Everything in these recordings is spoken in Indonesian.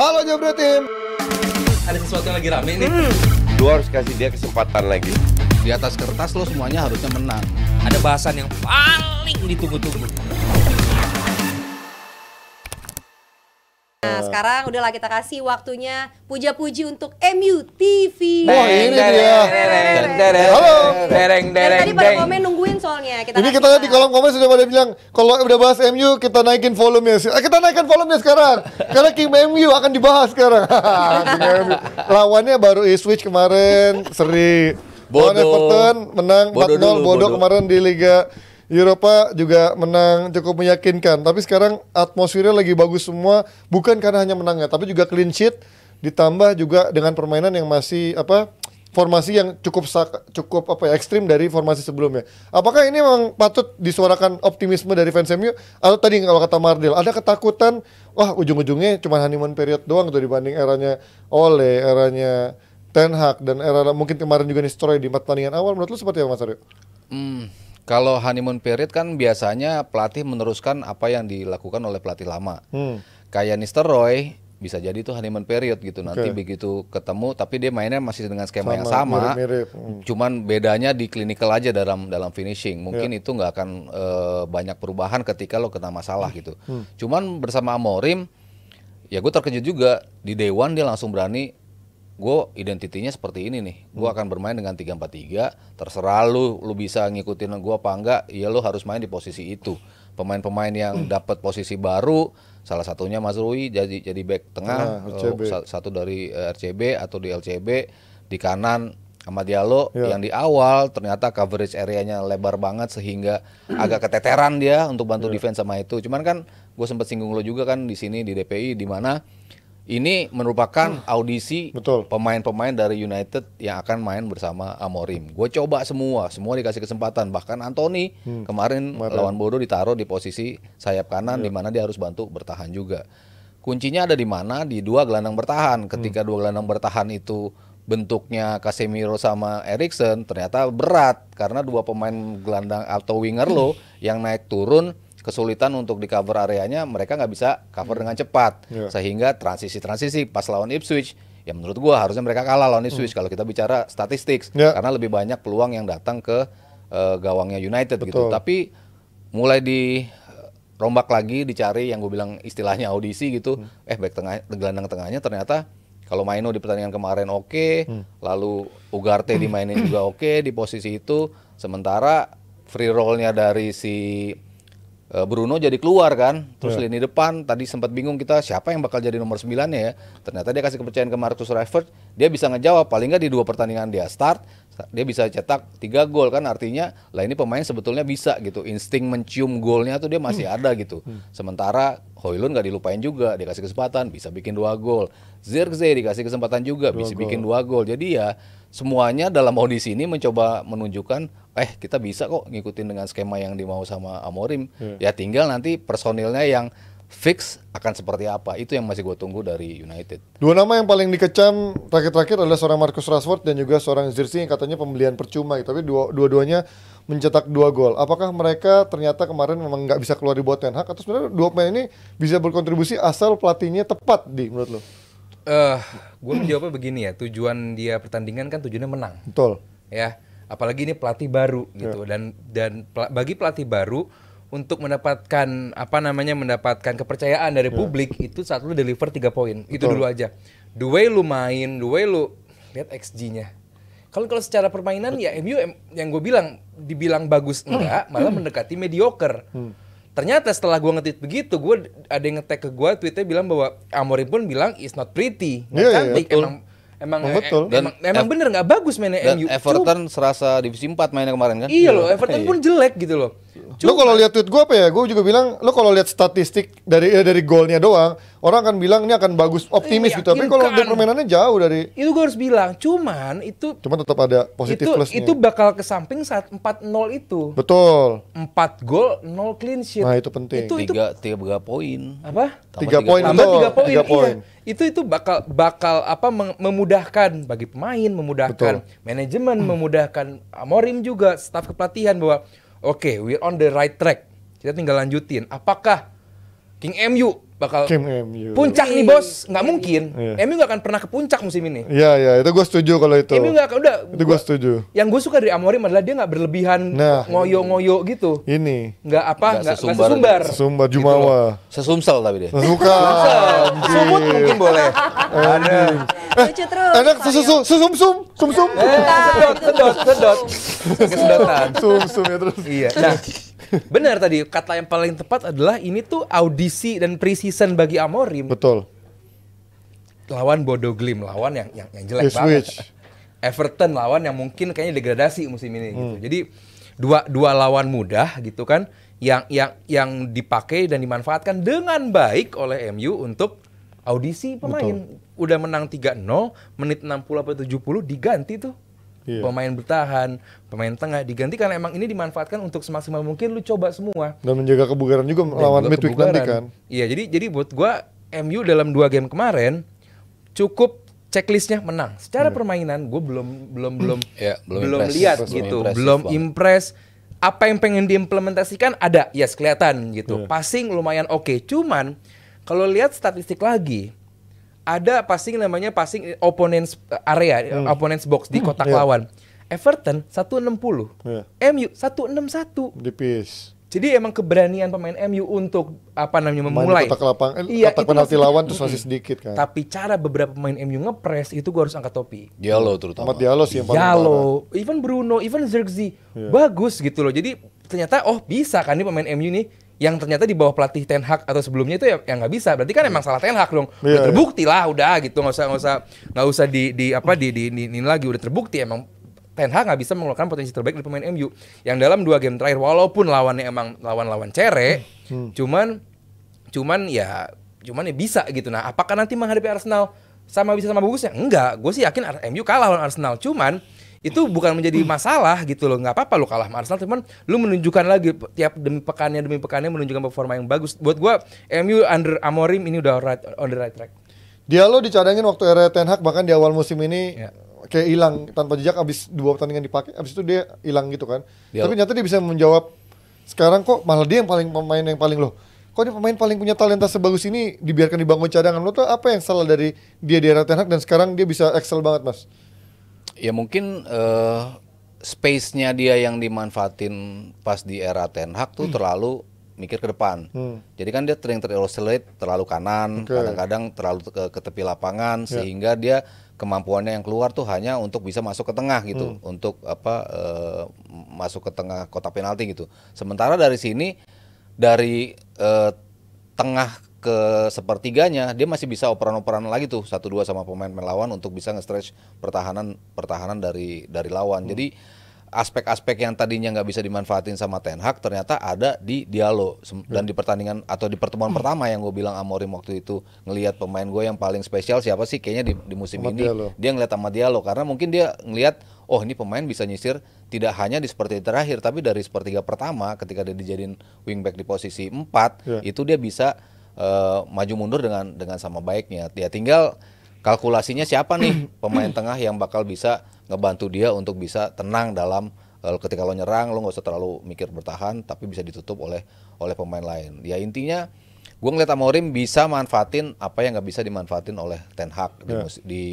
Halo Jabra Tim. Ada sesuatu yang lagi rame nih. Lu harus kasih dia kesempatan lagi. Di atas kertas lo semuanya harusnya menang. Ada bahasan yang paling ditunggu-tunggu. Nah, sekarang udahlah kita kasih waktunya puja-puji untuk MU TV. Wah, ini dia. Halo. Dari tadi pada komen nungguin soalnya. Ini kita lihat di kolom komen sudah pada bilang kalau udah bahas MU kita naikin volumenya. Kita naikkan volumenya sekarang. Karena King MU akan dibahas sekarang. Lawannya baru Ipswich kemarin, seri. Lawan Everton menang 4-0, bodoh kemarin di Liga Eropa juga menang cukup meyakinkan. Tapi sekarang atmosfernya lagi bagus semua, bukan karena hanya menangnya, tapi juga clean sheet, ditambah juga dengan permainan yang masih formasi yang cukup ekstrim dari formasi sebelumnya. Apakah ini memang patut disuarakan optimisme dari fans MU? Atau tadi kalau kata Mardil, ada ketakutan, wah ujung-ujungnya cuma honeymoon period doang tuh dibanding eranya Ole, eranya Ten Hag, dan era mungkin kemarin juga Nistelrooy di pertandingan awal. Menurut lu seperti apa Mas Aryo? Kalau honeymoon period kan biasanya pelatih meneruskan apa yang dilakukan oleh pelatih lama. Kayak Nistelrooy bisa jadi itu honeymoon period gitu. Nanti begitu ketemu tapi dia mainnya masih dengan skema yang sama. Mirip-mirip. Cuman bedanya di clinical aja dalam finishing. Mungkin itu nggak akan banyak perubahan ketika lo kena masalah gitu. Cuman bersama Amorim ya gue terkejut juga di Day One dia langsung berani, gue identitinya seperti ini nih, gue akan bermain dengan 3-4-3, terserah lu bisa ngikutin gue apa enggak, ya lu harus main di posisi itu. Pemain-pemain yang dapat posisi baru, salah satunya Mas Rui jadi back tengah, satu dari RCB atau di LCB, di kanan sama Diallo yang di awal ternyata coverage areanya lebar banget sehingga agak keteteran dia untuk bantu defense sama itu. Cuman kan gue sempat singgung lo juga kan di sini di DPI di mana ini merupakan audisi pemain-pemain dari United yang akan main bersama Amorim. Gue coba semua dikasih kesempatan. Bahkan Anthony kemarin lawan Bodo ditaruh di posisi sayap kanan di mana dia harus bantu bertahan juga. Kuncinya ada di mana? Di dua gelandang bertahan. Ketika dua gelandang bertahan itu bentuknya Casemiro sama Eriksen, ternyata berat karena dua pemain gelandang atau winger lo yang naik turun kesulitan untuk di cover areanya, mereka nggak bisa cover dengan cepat sehingga transisi pas lawan Ipswich ya menurut gua harusnya mereka kalah lawan Ipswich kalau kita bicara statistik karena lebih banyak peluang yang datang ke gawangnya United gitu. Tapi mulai dirombak lagi, dicari yang gue bilang istilahnya audisi gitu, back tengah, gelandang tengahnya ternyata kalau Maino di pertandingan kemarin lalu Ugarte dimainin juga di posisi itu, sementara free roll-nya dari si Bruno jadi keluar kan, terus lini depan tadi sempat bingung kita siapa yang bakal jadi nomor 9-nya ya. Ternyata dia kasih kepercayaan ke Marcus Rashford, dia bisa ngejawab paling nggak di 2 pertandingan dia start, dia bisa cetak 3 gol kan, artinya lah ini pemain sebetulnya bisa gitu, insting mencium golnya tuh dia masih ada gitu. Sementara Højlund nggak dilupain juga, dia kasih kesempatan bisa bikin 2 gol. Zirkzee dikasih kesempatan juga bisa bikin 2 gol. Jadi ya semuanya dalam audisi ini mencoba menunjukkan kita bisa kok ngikutin dengan skema yang dimau sama Amorim. Ya tinggal nanti personilnya yang fix akan seperti apa. Itu yang masih gue tunggu dari United. Dua nama yang paling dikecam terakhir-terakhir adalah seorang Marcus Rashford dan juga seorang Zirkzee yang katanya pembelian percuma gitu. Tapi dua-duanya mencetak 2 gol. Apakah mereka ternyata kemarin memang nggak bisa keluar di bawah Ten Hag, atau sebenarnya dua pemain ini bisa berkontribusi asal pelatihnya tepat menurut lo? Gue menjawabnya begini ya, tujuan dia pertandingan kan tujuannya menang. Betul. Ya, apalagi ini pelatih baru gitu dan bagi pelatih baru untuk mendapatkan mendapatkan kepercayaan dari publik itu saat lu deliver 3 poin. Itu dulu aja. The way lu main, the way lu lihat XG-nya. Kalau secara permainan ya MU yang gue bilang dibilang bagus enggak, malah mendekati mediocre. Ternyata setelah gue nge-tweet begitu, ada yang nge-tag ke gue, tweetnya bilang bahwa Amorim pun bilang it's not pretty, nggak cantik, emang bener nggak bagus mainnya MU. Everton serasa divisi 4 mainnya kemarin kan? Iya loh, Everton pun jelek gitu loh. Lo kalau lihat tweet gue gue juga bilang, lo kalau lihat statistik dari golnya doang, orang akan bilang ini akan bagus, optimis gitu. Tapi kalau di permainannya jauh dari itu, gue harus bilang, cuman tetap ada positif plusnya. Itu bakal ke samping saat 4-0 itu. Betul. 4 gol, 0 clean sheet. Nah, itu penting. Itu 3 poin. Apa? 3 poin tambah 3 poin. Iya. Itu bakal memudahkan bagi pemain, memudahkan manajemen, memudahkan Amorim juga, staf kepelatihan bahwa we're on the right track. Kita tinggal lanjutin. Apakah King MU Kim MU. puncak nih bos, nggak mungkin. Iya. MU nggak akan pernah ke puncak musim ini. Iya, itu gue setuju kalau itu. MU nggak akan, udah. Itu gue setuju. Yang gue suka dari Amorim adalah dia nggak berlebihan Nah. ngoyo-ngoyo gitu. Ini Nggak sesumbar. sesumbar. Sumba Jumawa. Sesumsel tapi dia. Suka. Sumut mungkin boleh. Ada. Lucu terus. Enak Mario. sumsum. Sedot. Kesedotan. Sumsum ya terus. Iya. Nah, benar tadi kata yang paling tepat adalah ini tuh audisi dan pre-season bagi Amorim. Betul. Lawan Bodo Glimt, lawan yang jelek Ipswich. banget. Everton lawan yang mungkin kayaknya degradasi musim ini gitu. Jadi dua lawan mudah gitu kan yang dipakai dan dimanfaatkan dengan baik oleh MU untuk audisi pemain. Udah menang 3-0, menit 60 atau 70 diganti tuh. Iya. Pemain bertahan, pemain tengah diganti karena emang ini dimanfaatkan untuk semaksimal mungkin lu coba semua. Dan menjaga kebugaran juga Dan lawan juga midweek nanti kebugaran. kan. Iya, jadi buat gua MU dalam 2 game kemarin cukup checklistnya menang. Secara permainan gue belum Ya, belum impress. lihat Belum gitu, impresif belum banget. impress. Apa yang pengen diimplementasikan ada, yes kelihatan gitu. Iya. Passing lumayan oke. Cuman kalau lihat statistik lagi, ada passing opponents area, opponents box di kotak Iya. lawan. Everton 160, Iya. MU 161. Tipis. Jadi emang keberanian pemain MU untuk memulai. Main kotak lapang, Iya, kotak itu penalti masih- lawan terus masih sedikit kan. Tapi cara beberapa pemain MU ngepres itu gue harus angkat topi. Diallo terutama. Amat Diallo sih yang paling parah. Diallo, even Bruno, even Zirkzee, bagus gitu loh. Jadi ternyata bisa kan nih pemain MU nih yang ternyata di bawah pelatih Ten Hag atau sebelumnya itu ya nggak bisa. Berarti kan emang salah Ten Hag dong. Udah Iya, terbukti lah, udah gitu nggak usah di ini lagi, udah terbukti emang Ten Hag nggak bisa mengeluarkan potensi terbaik dari pemain MU yang dalam 2 game terakhir walaupun lawannya emang lawan cere, cuman ya bisa gitu. Nah, apakah nanti menghadapi Arsenal sama bagusnya? Enggak, gue sih yakin MU kalah lawan Arsenal. Cuman itu bukan menjadi masalah gitu loh. Nggak apa-apa lu kalah sama Arsenal, cuman lu menunjukkan lagi tiap demi pekannya menunjukkan performa yang bagus. Buat gue MU under Amorim ini udah on the right track. Diallo dicadangin waktu era Ten Hag, bahkan di awal musim ini Ya. kayak hilang tanpa jejak, abis 2 pertandingan dipakai, abis itu dia hilang gitu kan. Diallo. Tapi ternyata dia bisa menjawab. Sekarang kok malah dia yang pemain yang paling loh. Kok dia pemain paling punya talenta sebagus ini dibiarkan dibangun cadangan. Menurut lo apa yang salah dari dia di era Ten Hag dan sekarang dia bisa excel banget, Mas? Ya mungkin space-nya dia yang dimanfaatin pas di era Ten Hag tuh terlalu mikir ke depan. Jadi kan dia sering teroscillate terlalu kanan, Oke. kadang-kadang terlalu ke tepi lapangan sehingga dia kemampuannya yang keluar tuh hanya untuk bisa masuk ke tengah gitu, untuk masuk ke tengah kotak penalti gitu. Sementara dari sini dari tengah ke sepertiganya dia masih bisa operan-operan lagi tuh 1-2 sama pemain lawan untuk bisa nge-stretch pertahanan dari lawan. Jadi aspek-aspek yang tadinya nggak bisa dimanfaatin sama Ten Hag ternyata ada di Diallo. Dan di pertandingan atau di pertemuan pertama yang gue bilang Amorim waktu itu ngelihat pemain gue yang paling spesial siapa sih kayaknya di musim Amat ini Diallo. dia ngeliat sama Diallo karena mungkin dia ngelihat oh ini pemain bisa nyisir tidak hanya di sepertiga terakhir tapi dari sepertiga pertama ketika dia dijadiin wingback di posisi 4 itu dia bisa maju mundur dengan sama baiknya. Ya tinggal kalkulasinya siapa nih pemain tengah yang bakal bisa ngebantu dia untuk bisa tenang dalam ketika lo nyerang, lo nggak usah terlalu mikir bertahan tapi bisa ditutup oleh pemain lain. Ya intinya gue ngeliat Amorim bisa manfaatin apa yang nggak bisa dimanfaatin oleh Ten Hag di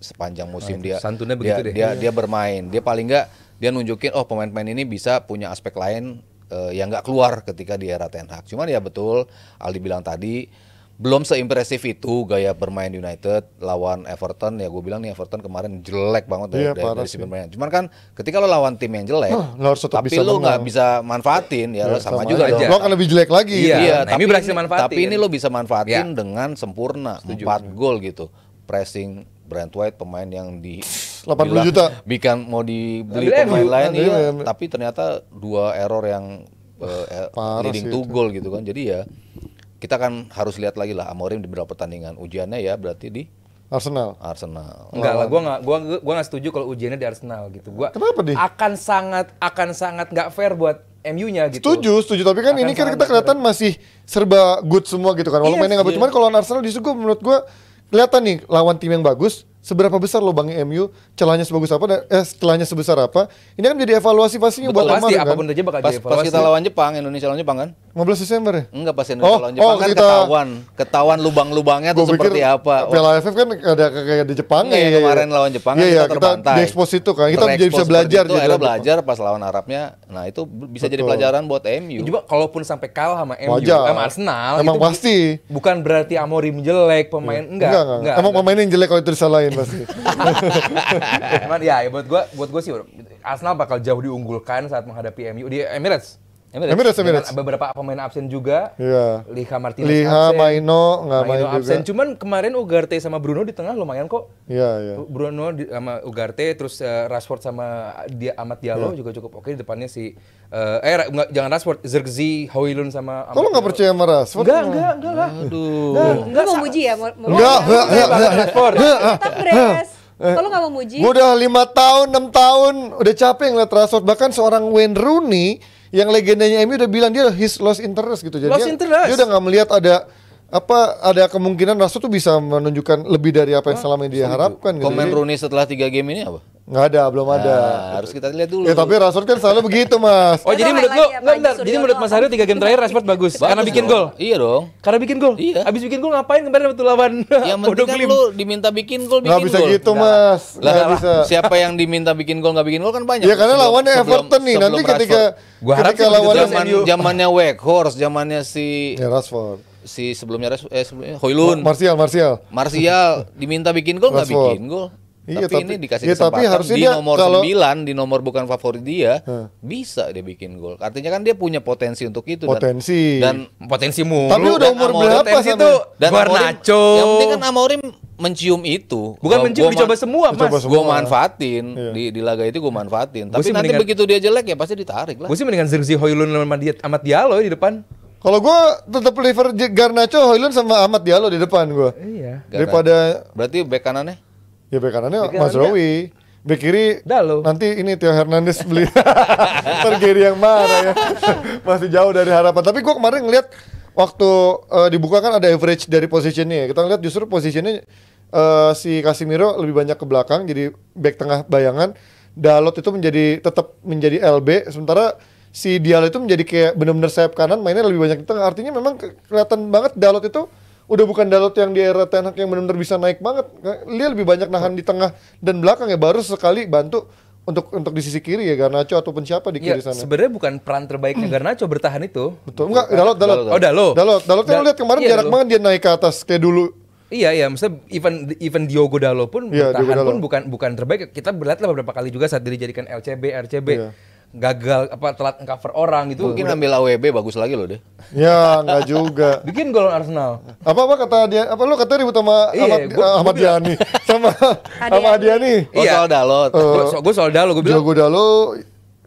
sepanjang musim santunnya begitu deh. dia bermain. Dia paling nggak dia nunjukin oh pemain-pemain ini bisa punya aspek lain yang nggak keluar ketika di era Ten Hag. Cuman ya betul Aldi bilang tadi belum seimpresif itu gaya bermain United lawan Everton. Ya gue bilang nih Everton kemarin jelek banget dari sisi bermain. Cuman kan ketika lo lawan tim yang jelek lo harus tetap tapi bisa lo nggak menang. bisa manfaatin ya lo sama juga aja. dong. Lo akan lebih jelek lagi. Iya. Nah, tapi ini berhasil manfaatin. Tapi ini lo bisa manfaatin Ya. dengan sempurna 4 gol gitu. Pressing Brent White pemain yang di 80 juta. Bikin mau dibeli Ambil pemain lain Ambil iya, MU. tapi ternyata 2 error yang parah leading sih to itu. goal gitu kan. Jadi ya kita kan harus lihat lagi lah Amorim di beberapa pertandingan. Ujiannya ya berarti di Arsenal. Arsenal. Enggak lah, gua nggak setuju kalau ujiannya di Arsenal gitu. Kenapa, Di? Akan sangat nggak fair buat MU-nya gitu. Setuju. Tapi kan Akan ini kan sangat kita kelihatan masih serba good semua gitu kan. Walaupun Yes, mainnya nggak bagus. iya. Cuman kalau lawan Arsenal justru menurut gue kelihatan nih lawan tim yang bagus. Seberapa besar lubangnya MU, celahnya sebagus apa, celahnya sebesar apa. Ini kan menjadi evaluasi pastinya buat Betul, pasti Amorim kan. apapun terjadi bakal Pas jadi evaluasi. kita lawan Jepang, Indonesia lawan Jepang kan? 15 Desember ya? Enggak, pas Indonesia lawan Jepang kan kita ketahuan lubang-lubangnya tuh Gua pikir seperti apa. Piala AFF kan ada kayak di Jepang Enggak, ya. yang kemarin lawan Jepang kan Iya, kita terbantai. Kita diekspos itu kan. Kita jadi bisa Terekspos belajar seperti itu, akhirnya belajar pas lawan Arabnya. Nah, itu bisa jadi Betul. pelajaran buat MU. Juga kalaupun sampai kalah sama MU, Wajar. sama Arsenal, Emang itu pasti. bukan berarti Amorim jelek, pemain enggak. Emang pemainnya yang jelek kalau itu disalahin pasti. Cuman ya buat gua sih Arsenal bakal jauh diunggulkan saat menghadapi MU di Emirates. Emirates. Dengan beberapa pemain absen juga. Iya. Liha Martinez Liha, absen. Maino nggak main Maino juga. absen. Cuman kemarin Ugarte sama Bruno di tengah lumayan kok. Iya. Bruno sama Ugarte, terus Rashford sama Amad Diallo juga cukup oke. Di depannya si jangan Rashford, Zirkzee, Højlund sama Amad Kalau nggak Diallo. percaya sama Rashford? Enggak lah. Aduh. Lu mau muji ya? Enggak. Rashford. Tetap Bres. Kalau nggak mau muji, Gue udah 5 tahun, 6 tahun udah capek ngeliat Rashford. Bahkan seorang Wayne Rooney yang legendanya MU udah bilang dia his lost interest gitu. Jadi Lost interest. dia udah nggak melihat ada kemungkinan Rashford tuh bisa menunjukkan lebih dari apa yang selama ini dia harapkan gitu. Komen Jadi, Rooney setelah 3 game ini apa? nggak ada, belum ada. Nah, harus kita lihat dulu. Ya tapi Rashford kan selalu begitu, Mas. Oh jadi Itu menurut highlight lu, ya, enggak Pak bentar. Haji Jadi Suryono. menurut Mas Aryo 3 game terakhir Rashford bagus. Karena Bagus bikin dong. gol. Iya dong. Karena bikin gol. Iya. Abis bikin gol ngapain kemarin waktu lawan Yang penting Bodo kan Glimt? lu diminta bikin gol, bikin Nggak bisa gol. gitu, Mas. Lah, Nggak bisa. siapa yang diminta bikin gol nggak bikin gol kan banyak. Ya karena Sebelum- lawannya sebelum- Everton nih. Nanti sebelum ketika Rashford. Gua harap ketika sih begitu lawannya zaman MU. zamannya Weghorst, zamannya ya Rashford. sebelumnya Højlund, Martial. diminta bikin gol nggak Rashford. bikin gol. Iya, tapi tapi- ini dikasih iya, tapi kesempatan harusnya di dia nomor kalau- 9, di nomor bukan favorit dia, bisa dia bikin gol. Artinya kan dia punya potensi untuk itu Potensi. dan Potensi mulu. Tapi udah umur Amorim berapa potensi sampai? itu dan Garnacho. Amorim, yang penting kan Amorim mencium itu. Bukan mencium, dicoba semua, Mas. Dicoba Gue semua. manfaatin Iya. di laga itu gue manfaatin. Gua Tapi sih nanti mendingan- begitu dia jelek ya pasti ditarik lah. Gue sih mendingan Zirkzee, Højlund sama Amad Diallo di depan. Kalau gue tetap prefer Garnacho, Højlund sama Amad Diallo di depan gue. Iya. Daripada Berarti bek kanannya ya bek kanannya Bek Mas kanannya Rowi. Bek kiri Dalo. nanti ini Theo Hernandez beli. Ntar Gary yang marah ya. Masih jauh dari harapan. Tapi gue kemarin ngeliat waktu dibuka kan ada average dari positionnya. Kita ngeliat justru positionnya si Casemiro lebih banyak ke belakang, jadi back tengah bayangan. Dalot itu tetap menjadi LB, sementara si Diallo itu menjadi kayak benar-benar sayap kanan, mainnya lebih banyak di tengah. Artinya memang kelihatan banget Dalot itu udah bukan Dalot yang di era Ten Hag yang benar-benar bisa naik banget. Dia lebih banyak nahan di tengah dan belakang ya, baru sekali bantu untuk di sisi kiri ya Garnacho ataupun siapa di Ya, kiri sana. sebenarnya bukan peran terbaiknya Garnacho bertahan itu. Betul enggak? Dalot. Oh, Dalot. Dalot kan lihat kemarin Iya, jarak Dalot. banget dia naik ke atas kayak dulu. Iya, maksudnya even Diogo Dalot pun Iya, bertahan Diogo pun Dalot. bukan terbaik. Kita berlihat lah beberapa kali juga saat dia dijadikan LCB, RCB. Iya. Gagal telat cover orang gitu. mungkin ambil AWB bagus lagi loh deh. Ya, enggak juga. Bikin gol Arsenal. Apa kata dia? Apa lu kata ribut sama Iya, Ahmad Diani sama Adiani? Oh, soal Dalot. Gue soal Dalot, gue bilang Diogo Dalo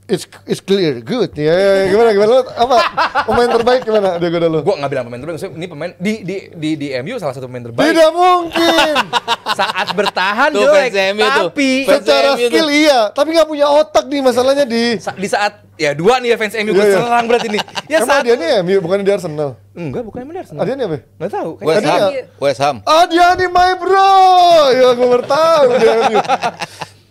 it's clear, good. Ya, gimana lu? Apa? Pemain terbaik gimana Diogo Dalo? gue nggak bilang pemain terbaik, maksudnya ini pemain di MU salah satu pemain terbaik. Tidak mungkin. Saat bertahan Tuh, jelek, fans MU tuh. tapi Fans Secara MU tuh. skill iya, tapi nggak punya otak nih masalahnya di. di saat ya dua nih ya fans MU Iya, gue iya. serang berarti nih. Ya Emang saat Adiani MU bukan di Arsenal. enggak bukan benar. Adiani apa? Nggak tahu. West kayaknya- Ham, Iya. West Ham. Adiani my bro. Ya gue baru tahu dia MU.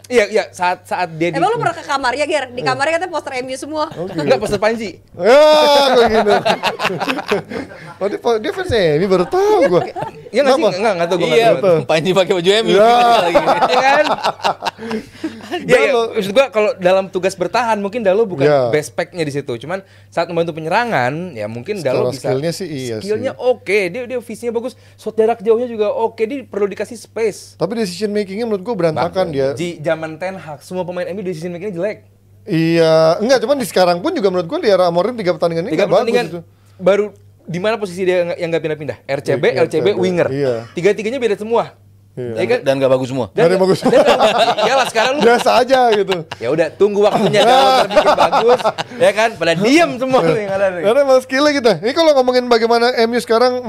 Iya saat dia Emang lu pernah ke kamarnya, Ger? Di kamarnya katanya poster MU semua. enggak poster Panji. Ya, kayak gini. Oh, dia fans MU baru tahu gue. Iya nggak sih? Kenapa? Nggak tahu gue Iya, nggak tahu. Panji pakai baju MU. Ya. Lagi. Iya kan? Iya, Dalo. maksud gua kalau dalam tugas bertahan mungkin Dalo bukan Ya. best pack-nya di situ. Cuman saat membantu penyerangan ya mungkin Dalo Secara bisa. skillnya sih iya Skillnya sih. oke, dia visinya bagus, shot jarak jauhnya juga oke, dia perlu dikasih space. Tapi decision makingnya menurut gue berantakan dia. Di zaman Ten Hag semua pemain MU decision making-nya jelek. Iya, enggak cuman di sekarang pun juga menurut gue di era Amorim 3 pertandingan ini 3 nggak bagus pertandingan itu. baru di mana posisi dia yang nggak pindah-pindah? RCB, Iya, LCB, RCB, winger. iya. Tiga-tiganya beda semua. Iya. Ya kan? Dan gak bagus semua. Nggak ada yang bagus. Iyalah sekarang lu Biasa aja gitu. ya udah tunggu waktunya Dalo terbikin bagus, ya kan? Pada diem semua nih yang ada nih. Karena emang skillnya kita. Ini kalau ngomongin bagaimana MU sekarang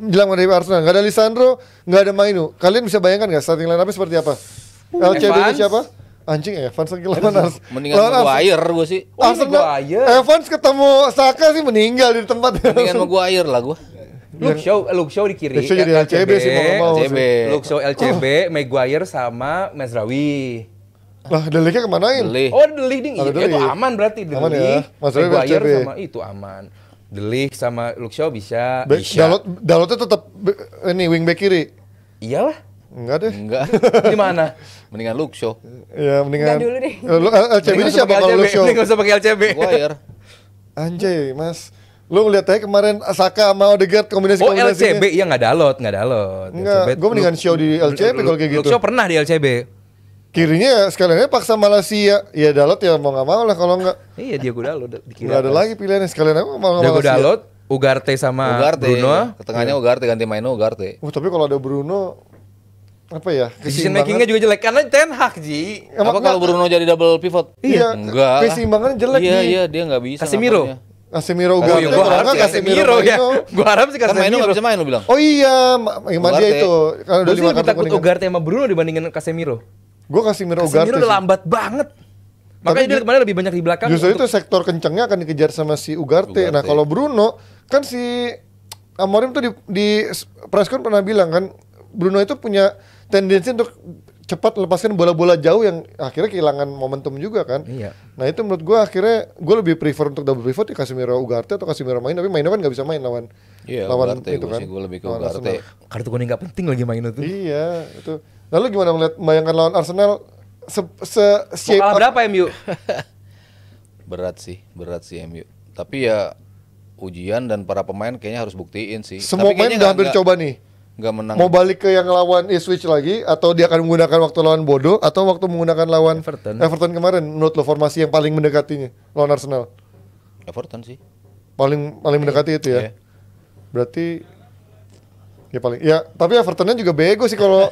jelang menghadapi Arsenal, nggak ada Lisandro, nggak ada Mainu. Kalian bisa bayangkan nggak starting line up seperti apa? LCB Evans. siapa? Anjing Evans lagi lawan Arsenal. Mendingan Maguire gue sih. Oh, Arsenal. Maguire. Evans ketemu Saka sih meninggal di tempat. Mendingan Maguire lah gue. Luke Shaw di kiri. Luke Shaw jadi LCB sih, mau nggak mau. LCB. Luke Shaw LCB, Maguire sama Mazraoui. Lah, Deliknya kemanain? Beli. Oh, The Leading Ada itu Dele. aman berarti The Aman ya. Leading. Mazraoui Maguire LCB. sama itu aman. De Ligt sama Luke Shaw bisa. Dalotnya tetap ini wingback kiri. Iyalah. Enggak deh. Enggak. Di mana? Mendingan Luke Shaw. Ya mendingan. Enggak dulu deh. LCB ini siapa kalau Luke Shaw? Nggak usah pakai LCB. Maguire. Anjay, Mas. Lu ngeliat aja kemarin Saka sama Odegaard kombinasi-kombinasinya. LCB iya nggak Dalot. Enggak, gue mendingan Shaw di LCB kalau kayak gitu. Luke Shaw pernah di LCB. Kirinya sekaliannya paksa Malaysia. Ya Dalot ya mau nggak mau lah kalau nggak. Iya Diego Dalot di kiri. Nggak ada lagi pilihannya sekalian aku mau Diego Malaysia. Dalot, Ugarte sama Bruno. Ke tengahnya Ugarte, ganti Maino Ugarte. Tapi kalau ada Bruno apa ya? Decision makingnya juga jelek karena Ten Hag Ji. Apa kalau Bruno jadi double pivot? Iya, Enggak. keseimbangannya jelek Iya, nih. iya, dia nggak bisa. Casemiro. ngapainnya. Casemiro Oh Ugarte. iya, kalau gua harap nggak sih Casemiro ya. Gua harap sih Kan Maino Casemiro. nggak bisa main lu bilang. Oh iya, gimana dia Ugarte. itu? Kan udah Gue sih 5 lebih kartu takut kuning. Ugarte sama Bruno dibandingin Casemiro. Gue Casemiro Ugarte. Casemiro udah sih. lambat banget. Makanya dia kemarin lebih banyak di belakang. Justru itu untuk- sektor kencengnya akan dikejar sama si Ugarte. Nah, kalau Bruno kan si Amorim tuh di presscon pernah bilang kan Bruno itu punya tendensi untuk cepat melepaskan bola-bola jauh yang akhirnya kehilangan momentum juga kan. Iya. Nah, itu menurut gue akhirnya gue lebih prefer untuk double pivot di Casemiro Ugarte atau Casemiro main, tapi Maino kan nggak bisa main lawan Iya, lawan Ugarte, itu gua kan. sih, gua lebih ke lawan Ugarte. Arsenal. Kartu kuning gak penting lagi main itu. Iya, itu. Lalu gimana melihat bayangkan lawan Arsenal Mau shape kalah up- berapa MU? Berat sih MU. Tapi ya ujian dan para pemain kayaknya harus buktiin sih. semua Tapi main kayaknya udah hampir coba nih. Nggak menang. Mau balik ke yang lawan Ipswich lagi atau dia akan menggunakan waktu lawan Bodo atau waktu menggunakan lawan Everton. kemarin menurut lo formasi yang paling mendekatinya lawan Arsenal Everton sih. paling mendekati itu ya. Iya. Berarti ya paling ya tapi Evertonnya juga bego sih kalau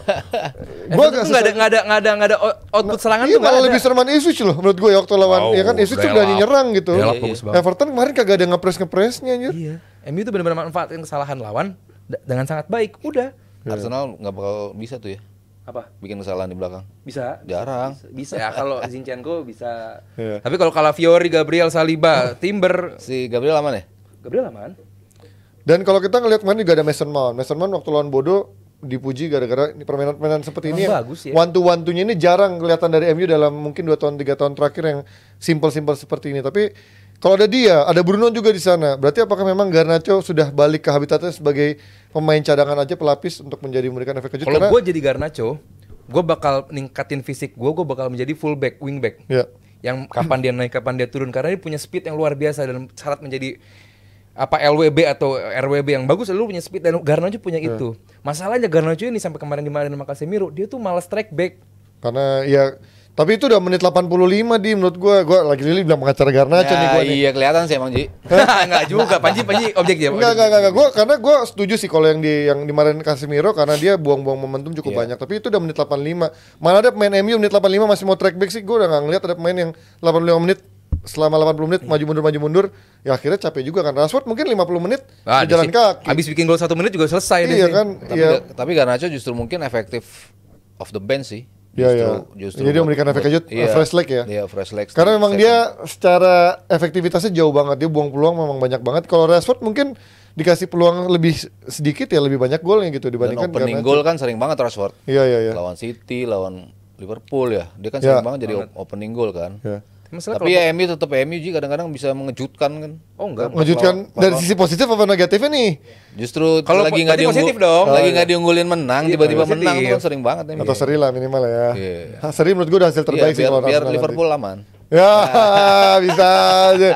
gua agak susah. nggak ada output serangan Iya tuh nggak malah ada. lebih sereman Ipswich loh menurut gue ya waktu lawan ya kan Ipswich tuh Delap. berani nyerang gitu. Delap Iya, bagus iya. banget. Everton kemarin kagak ada ngepres-ngepresnya anjir. Iya. MU tuh benar-benar manfaatin kesalahan lawan dengan sangat baik. Udah. Arsenal nggak bakal bisa tuh ya Apa? bikin kesalahan di belakang. Bisa. Jarang. Bisa ya kalau Zinchenko bisa. Iya. Tapi kalau Calafiori, Gabriel, Saliba, Timber, Si Gabriel aman ya? Gabriel aman. Dan kalau kita ngelihat kemarin juga ada Mason Mount. Mason Mount waktu lawan Bodo dipuji gara-gara ini permainan-permainan seperti ini. Emang bagus ya. One to one-nya ini jarang kelihatan dari MU dalam mungkin 2 tahun 3 tahun terakhir yang simple-simple seperti ini. Tapi kalau ada dia, ada Bruno juga di sana. Berarti apakah memang Garnacho sudah balik ke habitatnya sebagai pemain cadangan aja pelapis untuk memberikan efek kejut? Kalau gue jadi Garnacho, gue bakal ningkatin fisik gue bakal menjadi fullback, wingback. Ya. Yang kapan dia naik, kapan dia turun karena dia punya speed yang luar biasa dan syarat menjadi apa LWB atau RWB yang bagus lu punya speed dan Garnacho punya itu. Masalahnya Garnacho ini sampai kemarin dimarahin sama Casemiro, dia tuh malas track back. Karena ya tapi itu udah menit 85 di menurut gua lagi Lili bilang pengacara Garnacho nih gua nih. Iya kelihatan sih emang Ji. Enggak juga, Panji objektif. Enggak. Gua setuju sih kalau yang dimarahin Casemiro karena dia buang-buang momentum cukup banyak. Tapi itu udah menit 85. Mana ada pemain MU menit 85 masih mau track back sih. Gua udah enggak ngeliat ada pemain yang 85 menit selama 80 menit maju mundur. Ya akhirnya capek juga kan. Rashford mungkin 50 menit jalan kaki. Habis bikin gol 1 menit juga selesai Iya sih. kan? Iya. Tapi Garnacho justru mungkin efektif off the bench sih. Iya. Jadi dia memberikan efek kejut fresh leg ya. Iya, fresh leg. Karena memang dia secara efektivitasnya jauh banget. Dia buang peluang memang banyak banget. Kalau Rashford mungkin dikasih peluang lebih sedikit ya lebih banyak golnya gitu dan dibandingkan opening Garnacho. goal kan sering banget Rashford. Iya. Lawan City, lawan Liverpool ya. Dia kan sering banget jadi opening goal kan. Ya. Masalah Tapi ya MU tetap MU Ji kadang-kadang bisa mengejutkan kan. Oh enggak. Mengejutkan dari sisi positif apa negatifnya nih? Justru Kalau lagi nggak berarti positif dong. lagi nggak diunggulin menang, Iya, tiba-tiba positif. menang tuh kan sering banget MU. Atau seri lah minimal ya. Iya. Seri menurut gue udah hasil terbaik sih Iya, kalau biar Arsenal Liverpool aman. nanti. Ya bisa aja.